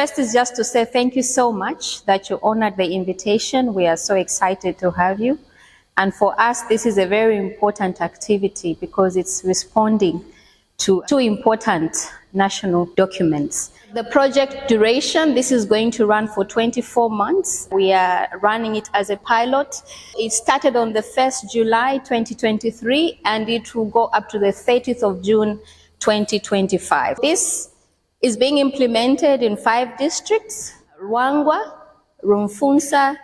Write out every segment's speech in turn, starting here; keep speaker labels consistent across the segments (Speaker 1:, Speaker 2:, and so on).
Speaker 1: first is just to say thank you so much that you honored the invitation. We are so excited to have you. And for us, this is a very important activity because it's responding to two important national documents. The project duration, this is going to run for 24 months. We are running it as a pilot. It started on the 1st July 2023 and it will go up to the 30th of June 2025. This is being implemented in 5 districts: Luangwa, Rufunsa,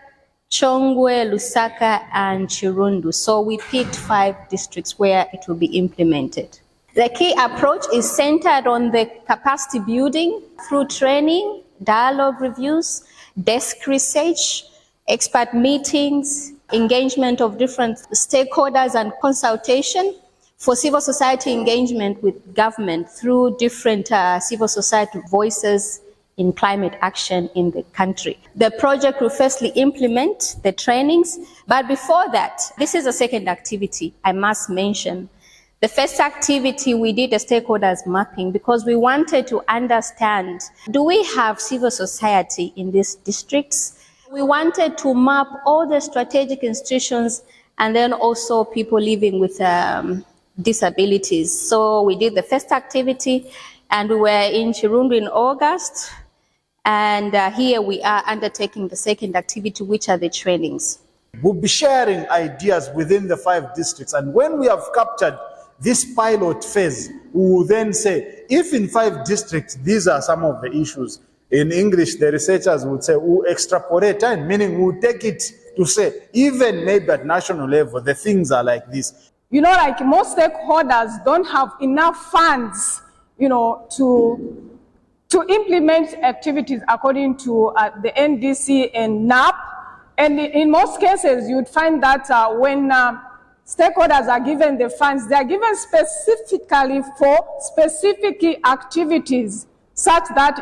Speaker 1: Chongwe, Lusaka, and Chirundu. So we picked 5 districts where it will be implemented. The key approach is centered on the capacity building through training, dialogue reviews, desk research, expert meetings, engagement of different stakeholders and consultation for civil society engagement with government through different civil society voices in climate action in the country. The project will firstly implement the trainings, but before that, this is a second activity I must mention. The first activity, we did a stakeholders mapping because we wanted to understand, do we have civil society in these districts? We wanted to map all the strategic institutions and then also people living with disabilities. So we did the first activity and we were in Chirundu in August. And here we are undertaking the second activity, which are the trainings.
Speaker 2: We'll be sharing ideas within the 5 districts. And when we have captured this pilot phase, we will then say, if in 5 districts, these are some of the issues. In English, the researchers would say, we'll extrapolate time, meaning we'll take it to say, even maybe at national level, the things are like this.
Speaker 3: You know, like most stakeholders don't have enough funds, you know, to implement activities according to the NDC and NAP. And in most cases, you'd find that when stakeholders are given the funds, they are given specifically for specific activities such that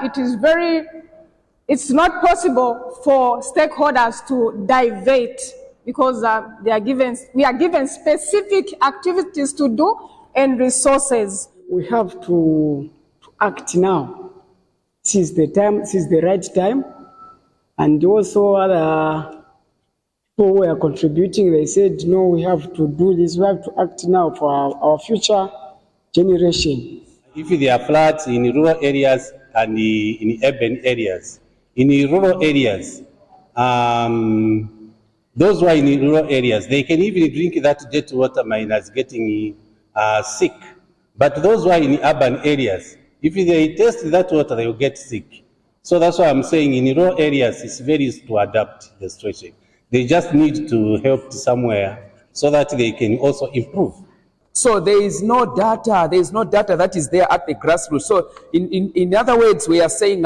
Speaker 3: it's not possible for stakeholders to divert because we are given specific activities to do and resources.
Speaker 4: We have to act now. This is the time, this is the right time. And also other people who are contributing, they said, no, we have to do this, we have to act now for our future generation.
Speaker 5: If there are floods in rural areas and in urban areas, in the rural areas, those who are in rural areas, they can even drink that dirty water minus getting sick. But those who are in urban areas, if they taste that water, they will get sick. So that's why I'm saying in rural areas, it's very easy to adapt the situation. They just need to help somewhere so that they can also improve.
Speaker 6: So there is no data that is there at the grassroots. So in other words, we are saying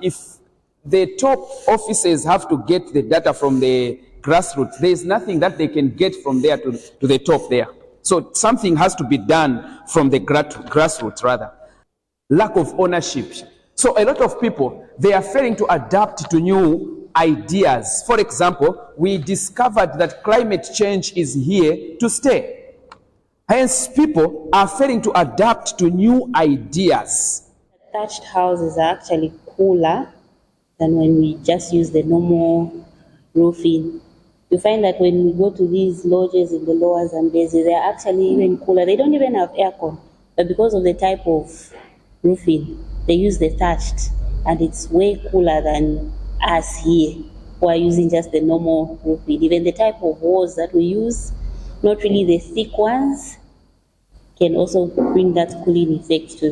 Speaker 6: if the top officers have to get the data from the grassroots, there is nothing that they can get from there to the top there. So something has to be done from the grassroots rather. Lack of ownership. So a lot of people, they are failing to adapt to new ideas. For example, we discovered that climate change is here to stay. Hence, people are failing to adapt to new ideas.
Speaker 7: Thatched houses are actually cooler than when we just use the normal roofing. You find that when we go to these lodges in the lower Zambezi, they are actually even cooler. They don't even have aircon, but because of the type of roofing, they use the thatched, and it's way cooler than us here, who are using just the normal roofing. Even the type of walls that we use, not really the thick ones, can also bring that cooling effect to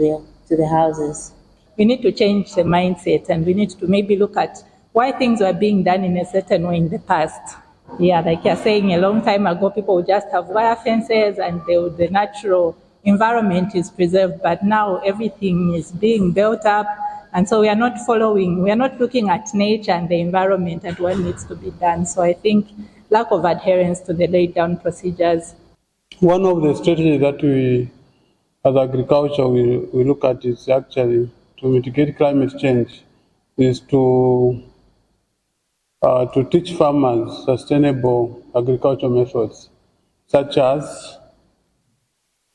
Speaker 7: the houses.
Speaker 8: We need to change the mindset, and we need to maybe look at why things were being done in a certain way in the past. Yeah, like you're saying, a long time ago, people would just have wire fences and the natural environment is preserved, but now everything is being built up, and so we are not looking at nature and the environment and what needs to be done. So I think lack of adherence to the laid down procedures.
Speaker 9: One of the strategies that we, as agriculture, we look at is actually to mitigate climate change is to teach farmers sustainable agricultural methods, such as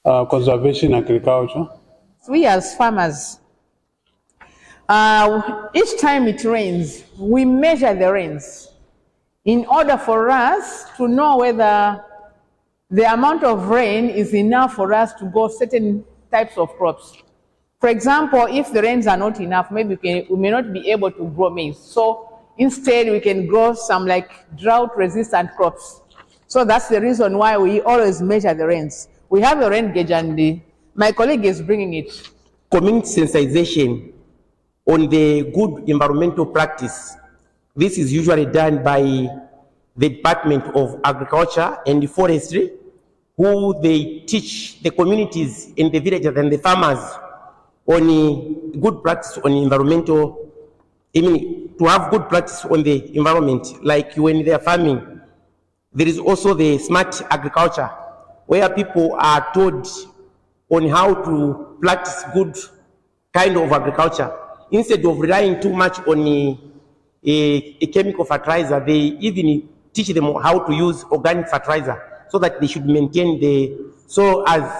Speaker 9: conservation agriculture.
Speaker 10: We as farmers, Each time it rains, we measure the rains in order for us to know whether the amount of rain is enough for us to grow certain types of crops. For example, if the rains are not enough, maybe we may not be able to grow maize. So instead, we can grow some like drought-resistant crops. So that's the reason why we always measure the rains. We have a rain gauge, and my colleague is bringing it.
Speaker 11: Community sensitization on the good environmental practice. This is usually done by the Department of Agriculture and Forestry, who they teach the communities in the villages and the farmers on good practice on environmental, to have good practice on the environment, like when they are farming. There is also the smart agriculture, where people are taught on how to practice good kind of agriculture. Instead of relying too much on a chemical fertilizer, they even teach them how to use organic fertilizer so that they should maintain the soil as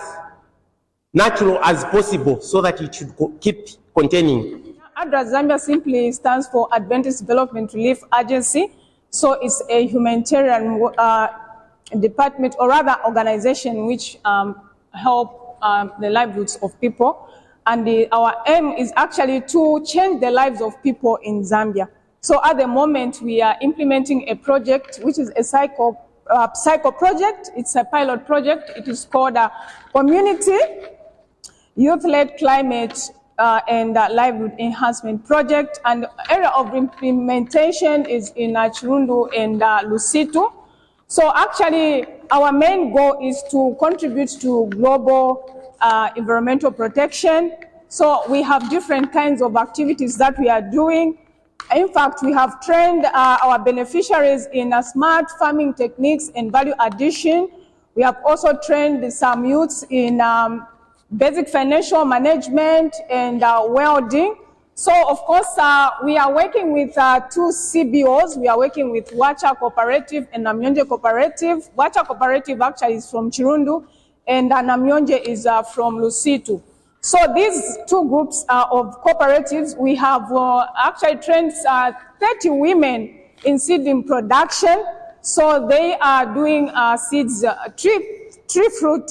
Speaker 11: natural as possible so that it should keep containing.
Speaker 3: ADRA Zambia simply stands for Adventist Development Relief Agency. So it's a humanitarian department, or rather organization, which help the livelihoods of people. And our aim is actually to change the lives of people in Zambia. So at the moment, we are implementing a project, which is a psycho project. It's a pilot project. It is called a Community Youth-Led Climate and Livelihood Enhancement Project. And the area of implementation is in Chirundu and Lusaka. So actually, our main goal is to contribute to global environmental protection. So we have different kinds of activities that we are doing. In fact, we have trained our beneficiaries in smart farming techniques and value addition. We have also trained some youths in basic financial management and welding. So, of course, we are working with two CBOs. We are working with Wacha Cooperative and Namyonje Cooperative. Wacha Cooperative actually is from Chirundu, and Namyonje is from Lusaka. So these two groups of cooperatives, we have actually trained 30 women in seedling production. So they are doing seeds, tree fruit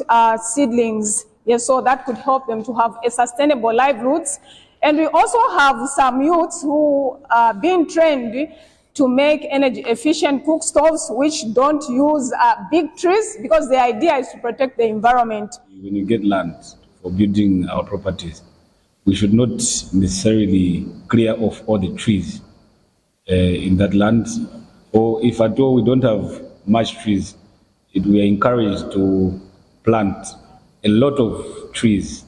Speaker 3: seedlings. Yes, so that could help them to have a sustainable livelihoods. And we also have some youths who are being trained to make energy efficient cook stoves, which don't use big trees, because the idea is to protect the environment.
Speaker 12: When you get land for building our properties, we should not necessarily clear off all the trees in that land, or if at all we don't have much trees, we are encouraged to plant a lot of trees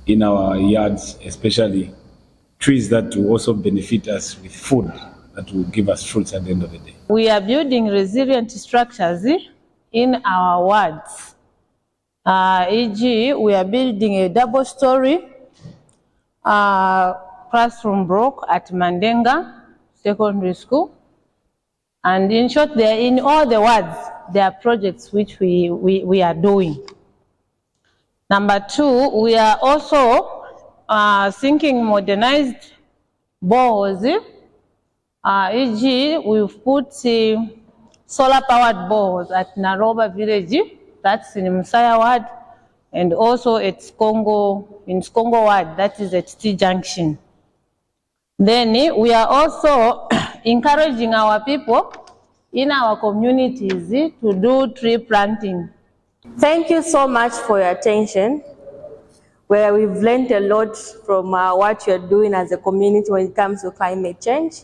Speaker 12: in our yards, especially trees that will also benefit us with food, that will give us fruits at the end of the day.
Speaker 13: We are building resilient structures in our wards. E.g., we are building a double-story classroom block at Mandenga Secondary School. And in short, in all the wards, there are projects which we are doing. Number two, we are also sinking modernized boreholes. E.g., we've put solar-powered boreholes at Naroba village, that's in Musaya ward, and also at in Skongo ward, that is at T Junction. Then we are also encouraging our people in our communities to do tree planting.
Speaker 14: Thank you so much for your attention, where we've learned a lot from what you're doing as a community when it comes to climate change.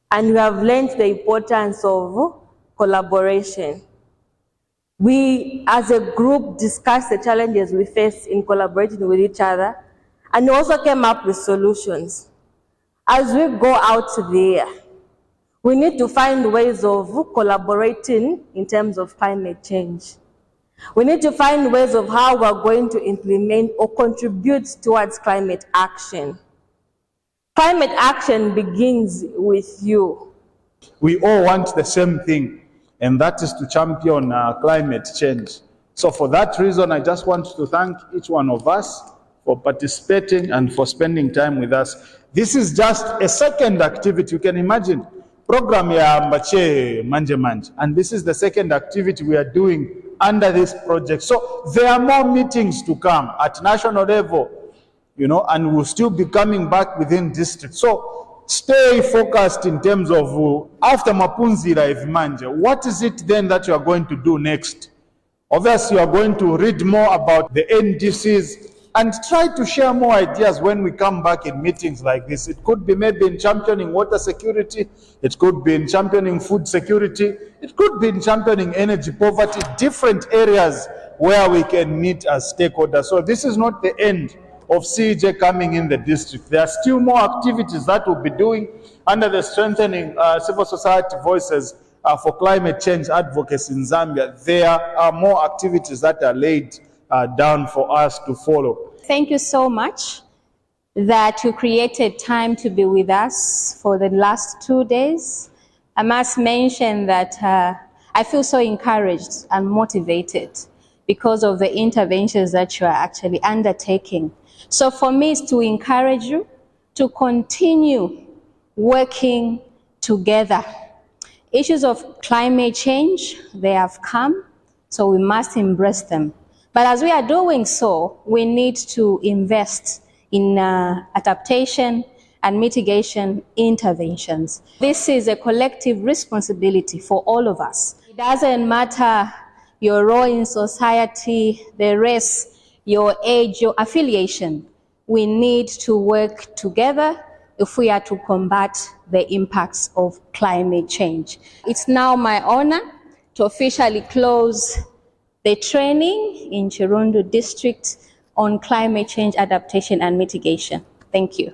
Speaker 14: And we have learned the importance of collaboration. We, as a group, discussed the challenges we face in collaborating with each other, and also came up with solutions. As we go out there, we need to find ways of collaborating in terms of climate change. We need to find ways of how we're going to implement or contribute towards climate action. Climate action begins with you.
Speaker 2: We all want the same thing, and that is to champion climate change. So for that reason, I just want to thank each one of us for participating and for spending time with us. This is just a second activity. You can imagine, program ya Mbache Manje Manje, and this is the second activity we are doing under this project. So there are more meetings to come at national level, and we'll still be coming back within districts. So stay focused in terms of after Mapunzira Manje, what is it then that you are going to do next? Obviously, you are going to read more about the NDCs and try to share more ideas when we come back in meetings like this. It could be maybe in championing water security, it could be in championing food security, it could be in championing energy poverty, different areas where we can meet as stakeholders. So this is not the end of CEJ coming in the district. There are still more activities that we'll be doing under the strengthening civil society voices for climate change advocacy in Zambia. There are more activities that are laid down for us to follow.
Speaker 1: Thank you so much that you created time to be with us for the last 2 days. I must mention that I feel so encouraged and motivated because of the interventions that you are actually undertaking. So for me, it's to encourage you to continue working together. Issues of climate change, they have come, so we must embrace them. But as we are doing so, we need to invest in adaptation and mitigation interventions. This is a collective responsibility for all of us. It doesn't matter your role in society, the race, your age, your affiliation. We need to work together if we are to combat the impacts of climate change. It's now my honor to officially close the training in Chirundu district on climate change adaptation and mitigation. Thank you.